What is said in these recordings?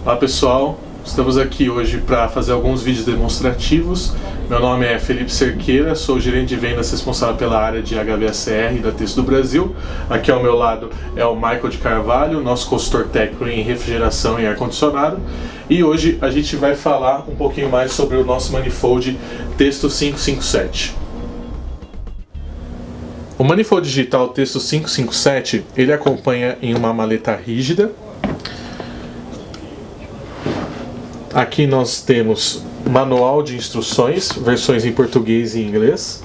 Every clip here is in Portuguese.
Olá pessoal, estamos aqui hoje para fazer alguns vídeos demonstrativos. Meu nome é Felipe Cerqueira, sou gerente de vendas responsável pela área de HVACR da Texto do Brasil. Aqui ao meu lado é o Michael de Carvalho, nosso consultor técnico em refrigeração e ar-condicionado. E hoje a gente vai falar um pouquinho mais sobre o nosso manifold Testo 557. O manifold digital Testo 557, ele acompanha em uma maleta rígida. Aqui nós temos manual de instruções, versões em português e inglês.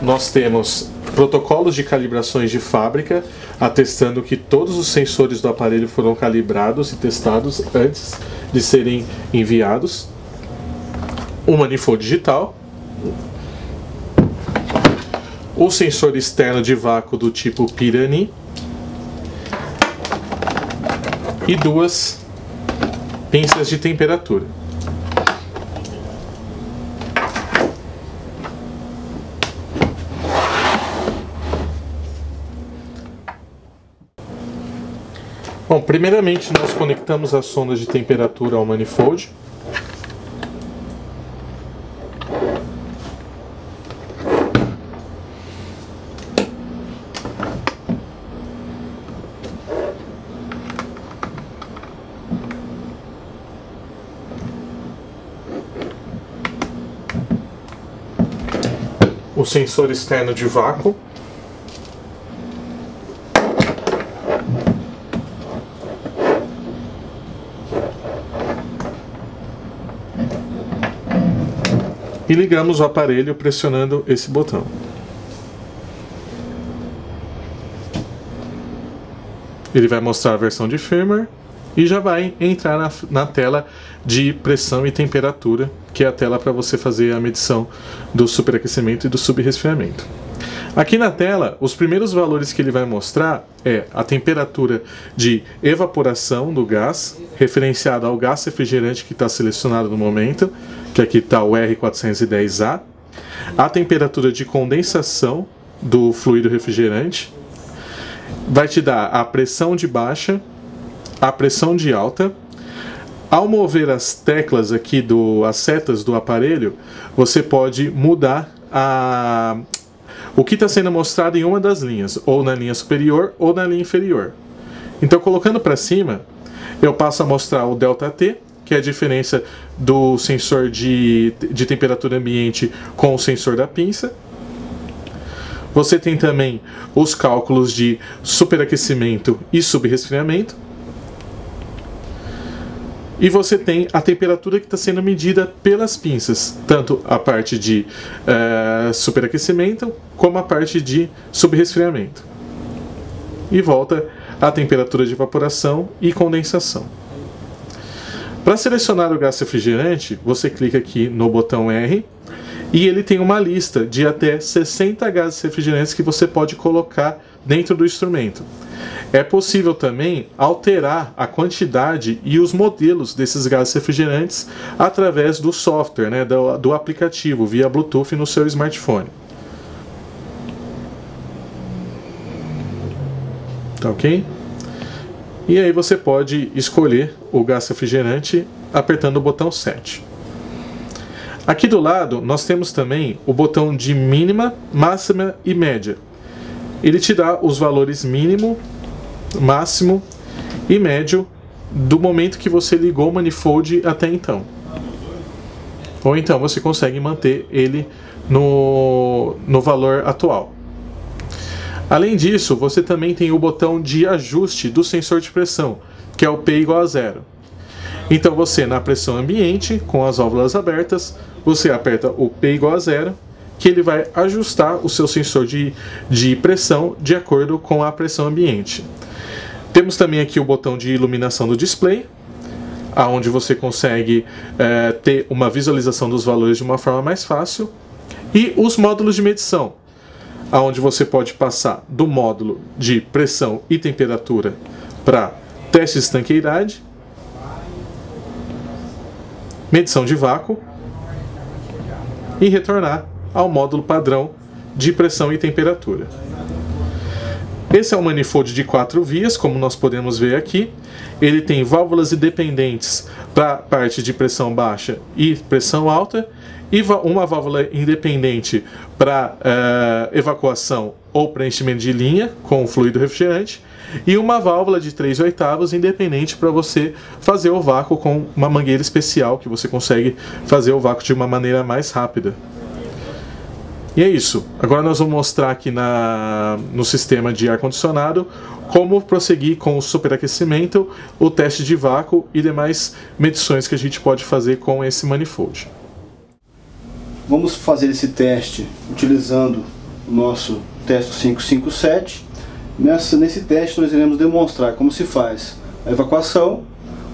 Nós temos protocolos de calibrações de fábrica, atestando que todos os sensores do aparelho foram calibrados e testados antes de serem enviados. O manifold digital. O sensor externo de vácuo do tipo Pirani. E duas pinças de temperatura. Bom, primeiramente nós conectamos as sondas de temperatura ao manifold. O sensor externo de vácuo. E ligamos o aparelho pressionando esse botão. Ele vai mostrar a versão de firmware e já vai entrar na tela de pressão e temperatura, que é a tela para você fazer a medição do superaquecimento e do subresfriamento. Aqui na tela, os primeiros valores que ele vai mostrar é a temperatura de evaporação do gás, referenciada ao gás refrigerante que está selecionado no momento, que aqui está o R410A, a temperatura de condensação do fluido refrigerante, vai te dar a pressão de baixa, a pressão de alta. Ao mover as teclas aqui, as setas do aparelho, você pode mudar o que está sendo mostrado em uma das linhas, ou na linha superior ou na linha inferior. Então, colocando para cima, eu passo a mostrar o ΔT, que é a diferença do sensor de temperatura ambiente com o sensor da pinça. Você tem também os cálculos de superaquecimento e subresfriamento. E você tem a temperatura que está sendo medida pelas pinças, tanto a parte de superaquecimento como a parte de subresfriamento. E volta a temperatura de evaporação e condensação. Para selecionar o gás refrigerante, você clica aqui no botão R e ele tem uma lista de até 60 gases refrigerantes que você pode colocar dentro do instrumento. É possível também alterar a quantidade e os modelos desses gases refrigerantes através do software, né, do aplicativo, via Bluetooth no seu smartphone. Tá ok? E aí você pode escolher o gás refrigerante apertando o botão 7. Aqui do lado nós temos também o botão de mínima, máxima e média. Ele te dá os valores mínimo, máximo e médio do momento que você ligou o manifold até então. Ou então você consegue manter ele no valor atual. Além disso, você também tem o botão de ajuste do sensor de pressão, que é o P igual a 0. Então você, na pressão ambiente, com as válvulas abertas, você aperta o P igual a 0, que ele vai ajustar o seu sensor de pressão de acordo com a pressão ambiente. Temos também aqui o botão de iluminação do display, onde você consegue ter uma visualização dos valores de uma forma mais fácil. E os módulos de medição, onde você pode passar do módulo de pressão e temperatura para teste de estanqueidade, medição de vácuo e retornar ao módulo padrão de pressão e temperatura. Esse é um manifold de 4 vias, como nós podemos ver aqui. Ele tem válvulas independentes para a parte de pressão baixa e pressão alta, e uma válvula independente para evacuação ou preenchimento de linha com fluido refrigerante, e uma válvula de 3/8 independente para você fazer o vácuo com uma mangueira especial, que você consegue fazer o vácuo de uma maneira mais rápida. E é isso. Agora nós vamos mostrar aqui no sistema de ar-condicionado como prosseguir com o superaquecimento, o teste de vácuo e demais medições que a gente pode fazer com esse manifold. Vamos fazer esse teste utilizando o nosso Testo 557. Nesse teste nós iremos demonstrar como se faz a evacuação,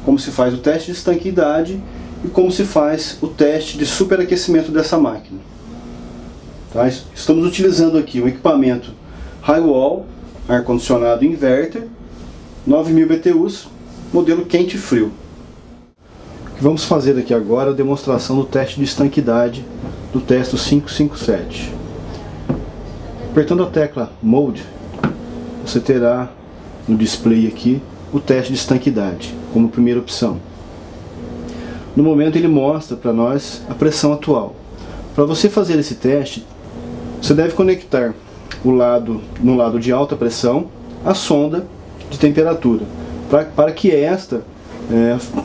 como se faz o teste de estanqueidade e como se faz o teste de superaquecimento dessa máquina. Tá? Estamos utilizando aqui um equipamento Highwall, ar-condicionado inverter, 9000 BTUs, modelo quente e frio. O que vamos fazer aqui agora é a demonstração do teste de estanqueidade do Testo 557. Apertando a tecla Mode, você terá no display aqui o teste de estanqueidade como primeira opção. No momento ele mostra para nós a pressão atual. Para você fazer esse teste, você deve conectar no lado de alta pressão a sonda de temperatura, para que esta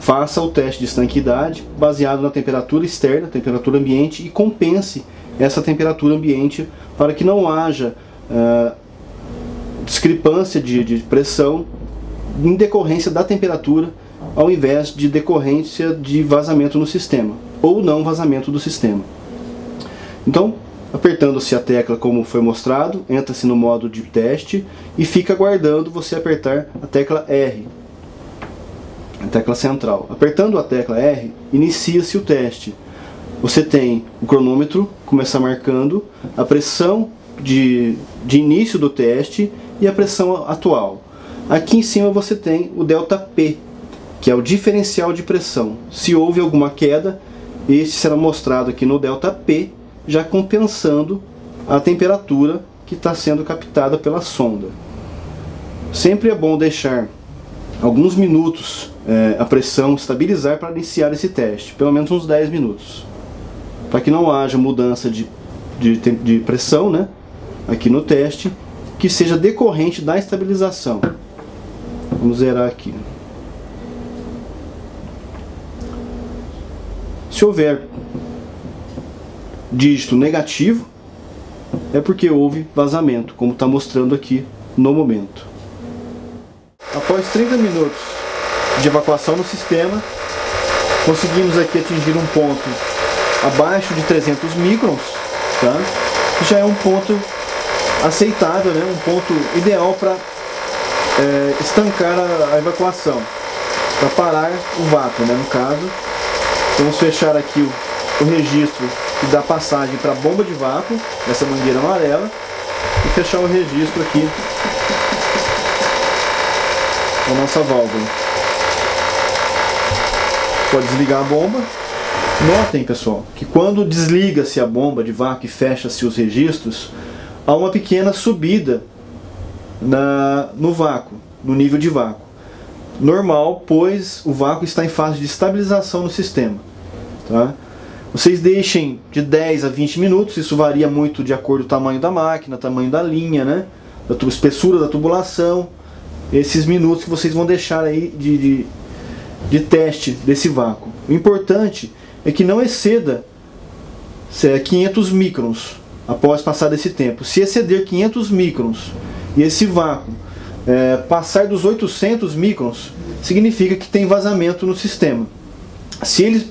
faça o teste de estanqueidade baseado na temperatura externa, temperatura ambiente, e compense essa temperatura ambiente para que não haja discrepância de pressão em decorrência da temperatura, ao invés de decorrência de vazamento no sistema, ou não vazamento do sistema. Então, apertando-se a tecla como foi mostrado, entra-se no modo de teste e fica aguardando você apertar a tecla R, a tecla central. Apertando a tecla R, inicia-se o teste. Você tem o cronômetro, começa marcando a pressão de início do teste e a pressão atual. Aqui em cima você tem o ΔP, que é o diferencial de pressão. Se houve alguma queda, este será mostrado aqui no ΔP, já compensando a temperatura que está sendo captada pela sonda. Sempre é bom deixar alguns minutos a pressão estabilizar para iniciar esse teste, pelo menos uns 10 minutos, para que não haja mudança de pressão, né, aqui no teste, que seja decorrente da estabilização. Vamos zerar aqui. Se houver dígito negativo, é porque houve vazamento, como está mostrando aqui no momento. Após 30 minutos de evacuação no sistema, conseguimos aqui atingir um ponto abaixo de 300 microns, tá? Que já é um ponto aceitável, né? Um ponto ideal para estancar a evacuação, para parar o vácuo, né? No caso, vamos fechar aqui o registro que dá passagem para a bomba de vácuo, essa mangueira amarela, e fechar o registro aqui da nossa válvula. Pode desligar a bomba. Notem, pessoal, que quando desliga-se a bomba de vácuo e fecha-se os registros, há uma pequena subida no vácuo, no nível de vácuo. Normal, pois o vácuo está em fase de estabilização no sistema. Tá? Vocês deixem de 10 a 20 minutos, isso varia muito de acordo com o tamanho da máquina, tamanho da linha, né? Da espessura da tubulação. Esses minutos que vocês vão deixar aí de teste desse vácuo. O importante é que não exceda 500 microns após passar desse tempo. Se exceder 500 microns e esse vácuo passar dos 800 microns, significa que tem vazamento no sistema. Se ele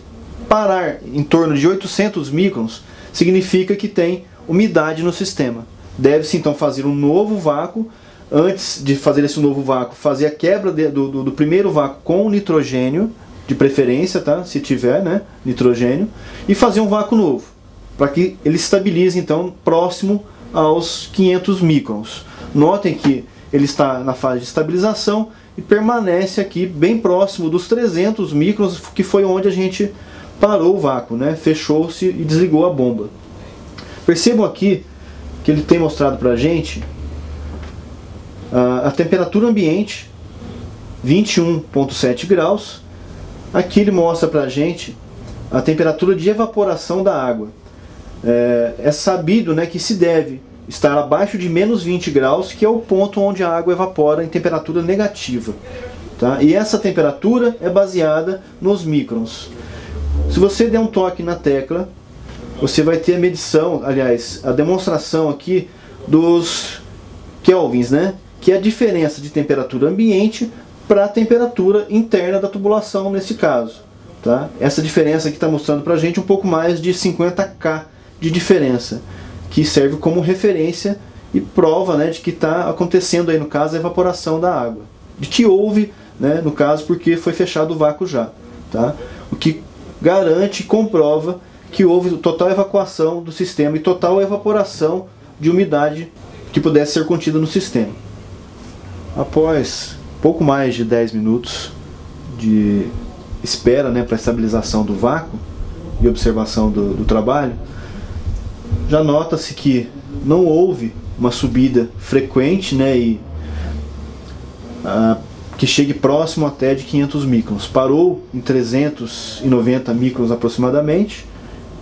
parar em torno de 800 microns, significa que tem umidade no sistema. Deve-se então fazer um novo vácuo. Antes de fazer esse novo vácuo, fazer a quebra do primeiro vácuo com nitrogênio, de preferência, tá? Se tiver, né, nitrogênio, e fazer um vácuo novo, para que ele estabilize então próximo aos 500 microns. Notem que ele está na fase de estabilização e permanece aqui bem próximo dos 300 microns, que foi onde a gente parou o vácuo, né? Fechou-se e desligou a bomba. Percebam aqui que ele tem mostrado para a gente a temperatura ambiente, 21,7 graus. Aqui ele mostra para a gente a temperatura de evaporação da água. É sabido, né, que se deve estar abaixo de menos 20 graus, que é o ponto onde a água evapora em temperatura negativa. Tá? E essa temperatura é baseada nos microns. Se você der um toque na tecla, você vai ter a medição, aliás, a demonstração aqui dos kelvins, né? Que é a diferença de temperatura ambiente para a temperatura interna da tubulação nesse caso. Tá? Essa diferença aqui está mostrando para a gente um pouco mais de 50 K de diferença, que serve como referência e prova, né, de que está acontecendo aí no caso a evaporação da água. De que houve, né, no caso, porque foi fechado o vácuo já. Tá? O que garante e comprova que houve total evacuação do sistema e total evaporação de umidade que pudesse ser contida no sistema. Após pouco mais de 10 minutos de espera, né, para estabilização do vácuo e observação do trabalho, já nota-se que não houve uma subida frequente, né, que chegue próximo até de 500 microns. Parou em 390 microns aproximadamente,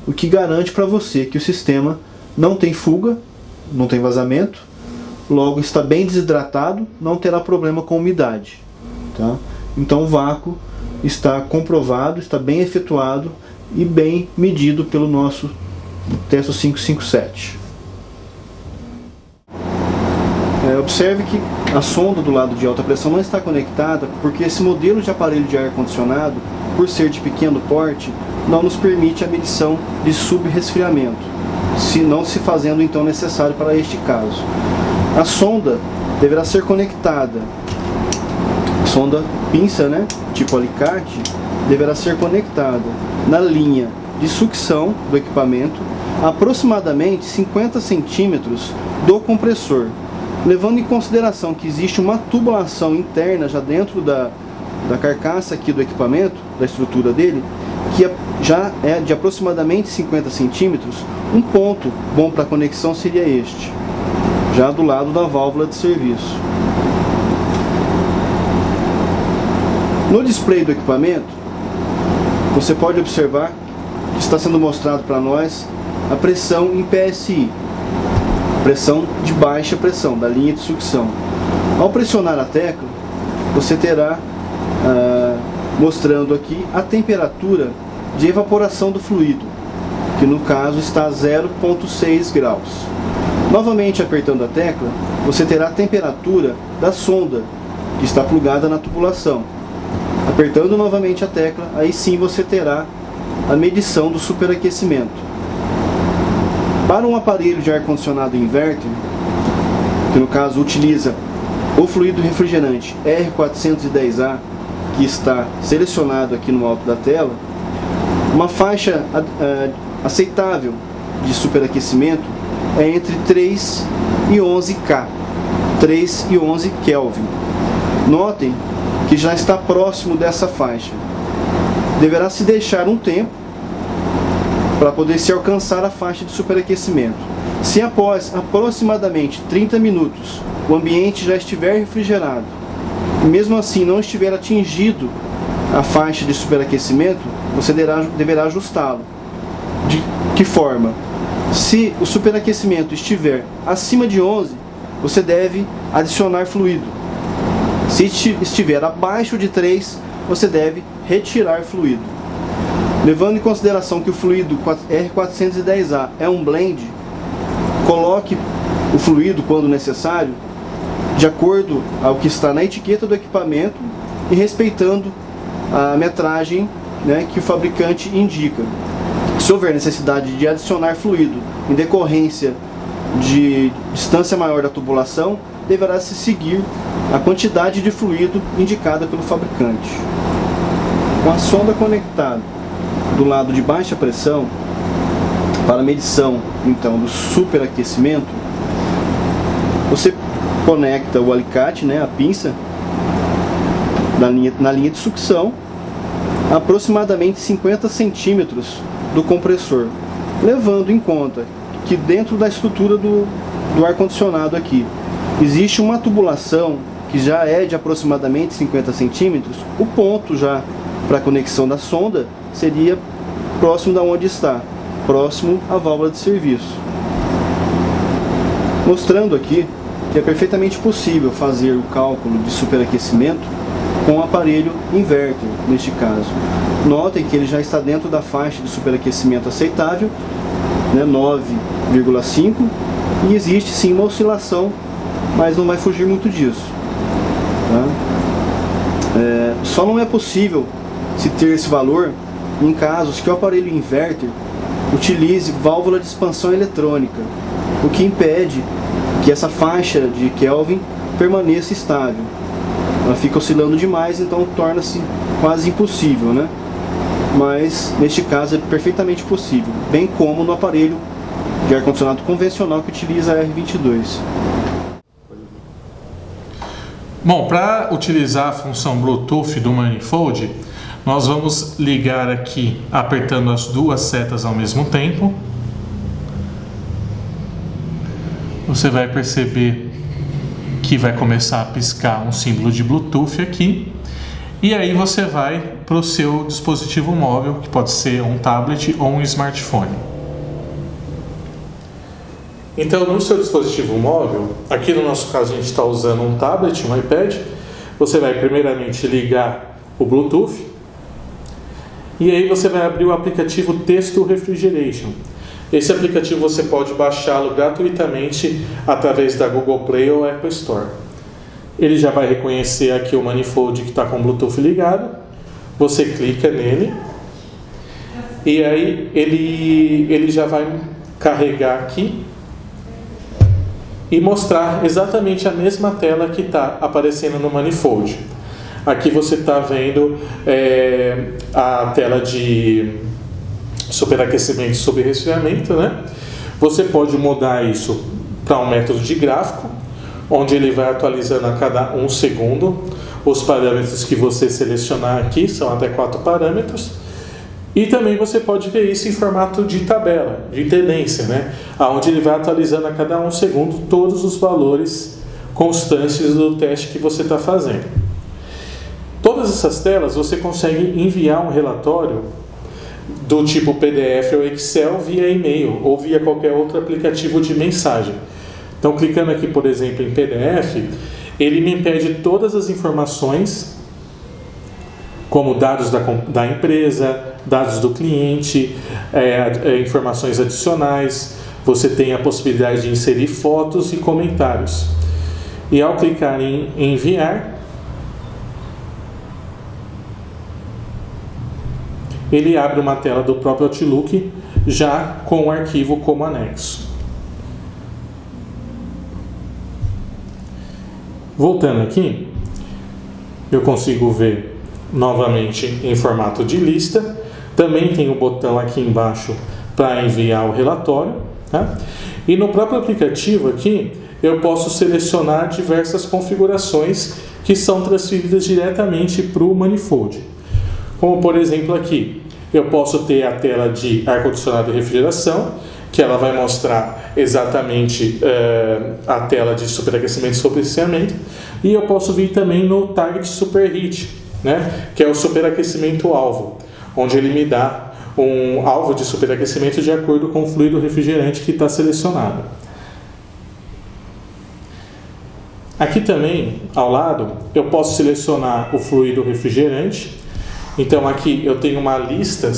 o que garante para você que o sistema não tem fuga, não tem vazamento, logo está bem desidratado, não terá problema com umidade. Tá? Então o vácuo está comprovado, está bem efetuado e bem medido pelo nosso Testo 557. Observe que a sonda do lado de alta pressão não está conectada porque esse modelo de aparelho de ar-condicionado, por ser de pequeno porte, não nos permite a medição de subresfriamento, não se fazendo então necessário para este caso. A sonda deverá ser conectada, sonda pinça, né, tipo alicate, deverá ser conectada na linha de sucção do equipamento, aproximadamente 50 centímetros do compressor, levando em consideração que existe uma tubulação interna já dentro da carcaça aqui do equipamento, da estrutura dele, que já é de aproximadamente 50 centímetros. Um ponto bom para conexão seria este, já do lado da válvula de serviço. No display do equipamento, você pode observar que está sendo mostrado para nós a pressão em PSI, pressão de baixa pressão, da linha de sucção. Ao pressionar a tecla, você terá mostrando aqui a temperatura de evaporação do fluido, que no caso está a 0,6 graus. Novamente apertando a tecla, você terá a temperatura da sonda, que está plugada na tubulação. Apertando novamente a tecla, aí sim você terá a medição do superaquecimento. Para um aparelho de ar-condicionado inverter, que no caso utiliza o fluido refrigerante R410A, que está selecionado aqui no alto da tela, uma faixa aceitável de superaquecimento é entre 3 e 11 K, 3 e 11 Kelvin. Notem que já está próximo dessa faixa. Deverá se deixar um tempo para poder se alcançar a faixa de superaquecimento. Se após aproximadamente 30 minutos o ambiente já estiver refrigerado e mesmo assim não estiver atingido a faixa de superaquecimento, você deverá ajustá-lo. De que forma? Se o superaquecimento estiver acima de 11, você deve adicionar fluido. Se estiver abaixo de 3, você deve retirar fluido. Levando em consideração que o fluido R410A é um blend, coloque o fluido, quando necessário, de acordo ao que está na etiqueta do equipamento e respeitando a metragem, né, que o fabricante indica. Se houver necessidade de adicionar fluido em decorrência de distância maior da tubulação, deverá se seguir a quantidade de fluido indicada pelo fabricante. Com a sonda conectada do lado de baixa pressão, para a medição então do superaquecimento, você conecta o alicate, né, a pinça, na linha de sucção, a aproximadamente 50 centímetros do compressor, levando em conta que dentro da estrutura do ar-condicionado aqui existe uma tubulação que já é de aproximadamente 50 centímetros, o ponto já para a conexão da sonda seria próximo da onde está, próximo à válvula de serviço. Mostrando aqui que é perfeitamente possível fazer o cálculo de superaquecimento com o aparelho inverter, neste caso. Notem que ele já está dentro da faixa de superaquecimento aceitável, né, 9,5, e existe sim uma oscilação, mas não vai fugir muito disso. Tá? Só não é possível se ter esse valor em casos que o aparelho inverter utilize válvula de expansão eletrônica, o que impede que essa faixa de Kelvin permaneça estável. Ela fica oscilando demais, então torna-se quase impossível, né? Mas neste caso é perfeitamente possível, bem como no aparelho de ar-condicionado convencional que utiliza a R22. Bom, para utilizar a função Bluetooth do Manifold, nós vamos ligar aqui apertando as duas setas ao mesmo tempo. Você vai perceber que vai começar a piscar um símbolo de Bluetooth aqui. E aí você vai para o seu dispositivo móvel, que pode ser um tablet ou um smartphone. Então, no seu dispositivo móvel, aqui no nosso caso a gente está usando um tablet, um iPad. Você vai primeiramente ligar o Bluetooth. E aí você vai abrir o aplicativo Texto Refrigeration. Esse aplicativo você pode baixá-lo gratuitamente através da Google Play ou Apple Store. Ele já vai reconhecer aqui o manifold que está com o Bluetooth ligado. Você clica nele e aí ele já vai carregar aqui e mostrar exatamente a mesma tela que está aparecendo no manifold. Aqui você está vendo a tela de superaquecimento e sobreresfriamento, né? Você pode mudar isso para um método de gráfico, onde ele vai atualizando a cada 1 segundo. Os parâmetros que você selecionar aqui são até 4 parâmetros. E também você pode ver isso em formato de tabela, de tendência, né? Onde ele vai atualizando a cada 1 segundo todos os valores constantes do teste que você está fazendo. Todas essas telas você consegue enviar um relatório do tipo PDF ou Excel via e-mail ou via qualquer outro aplicativo de mensagem. Então, clicando aqui, por exemplo, em PDF, ele me pede todas as informações, como dados da empresa, dados do cliente, informações adicionais. Você tem a possibilidade de inserir fotos e comentários. E ao clicar em enviar, ele abre uma tela do próprio Outlook já com o arquivo como anexo. Voltando aqui, eu consigo ver novamente em formato de lista. Também tem o botão aqui embaixo para enviar o relatório, tá? E no próprio aplicativo aqui eu posso selecionar diversas configurações que são transferidas diretamente para o manifold. Como por exemplo aqui, eu posso ter a tela de ar-condicionado e refrigeração, que ela vai mostrar exatamente a tela de superaquecimento e sobreresfriamento. E eu posso vir também no Target Superheat, né, que é o superaquecimento alvo, onde ele me dá um alvo de superaquecimento de acordo com o fluido refrigerante que está selecionado. Aqui também, ao lado, eu posso selecionar o fluido refrigerante. Então aqui eu tenho uma lista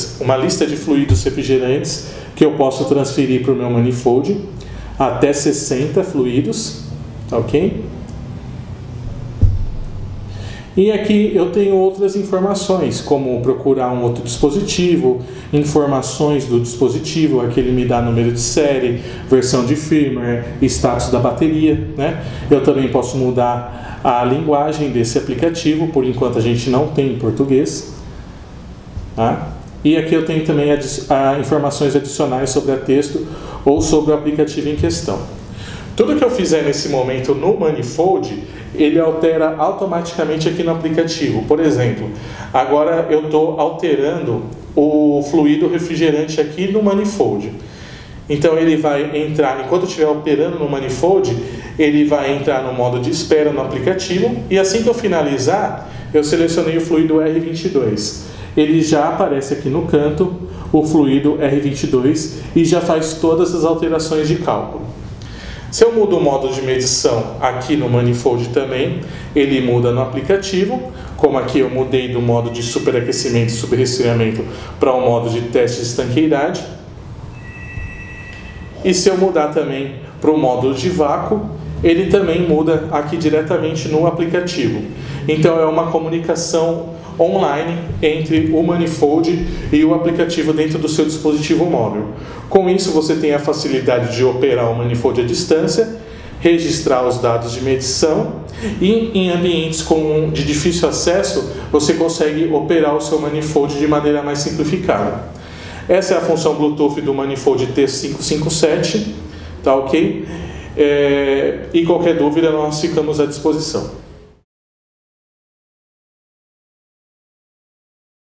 de fluidos refrigerantes que eu posso transferir para o meu manifold, até 60 fluidos, ok? E aqui eu tenho outras informações, como procurar um outro dispositivo, informações do dispositivo, aqui ele me dá número de série, versão de firmware, status da bateria, né? Eu também posso mudar a linguagem desse aplicativo, por enquanto a gente não tem em português. Tá? E aqui eu tenho também informações adicionais sobre a texto ou sobre o aplicativo em questão. Tudo que eu fizer nesse momento no manifold, ele altera automaticamente aqui no aplicativo. Por exemplo, agora eu estou alterando o fluido refrigerante aqui no manifold. Então ele vai entrar, enquanto estiver operando no manifold, ele vai entrar no modo de espera no aplicativo, e assim que eu finalizar, eu selecionei o fluido R22. Ele já aparece aqui no canto, o fluido R22, e já faz todas as alterações de cálculo. Se eu mudo o modo de medição aqui no manifold também, ele muda no aplicativo, como aqui eu mudei do modo de superaquecimento e subresfriamento para o modo de teste de estanqueidade. E se eu mudar também para o módulo de vácuo, ele também muda aqui diretamente no aplicativo. Então é uma comunicação online entre o manifold e o aplicativo dentro do seu dispositivo móvel. Com isso você tem a facilidade de operar o manifold à distância, registrar os dados de medição, e em ambientes de difícil acesso você consegue operar o seu manifold de maneira mais simplificada. Essa é a função Bluetooth do manifold T557, tá ok? E qualquer dúvida nós ficamos à disposição.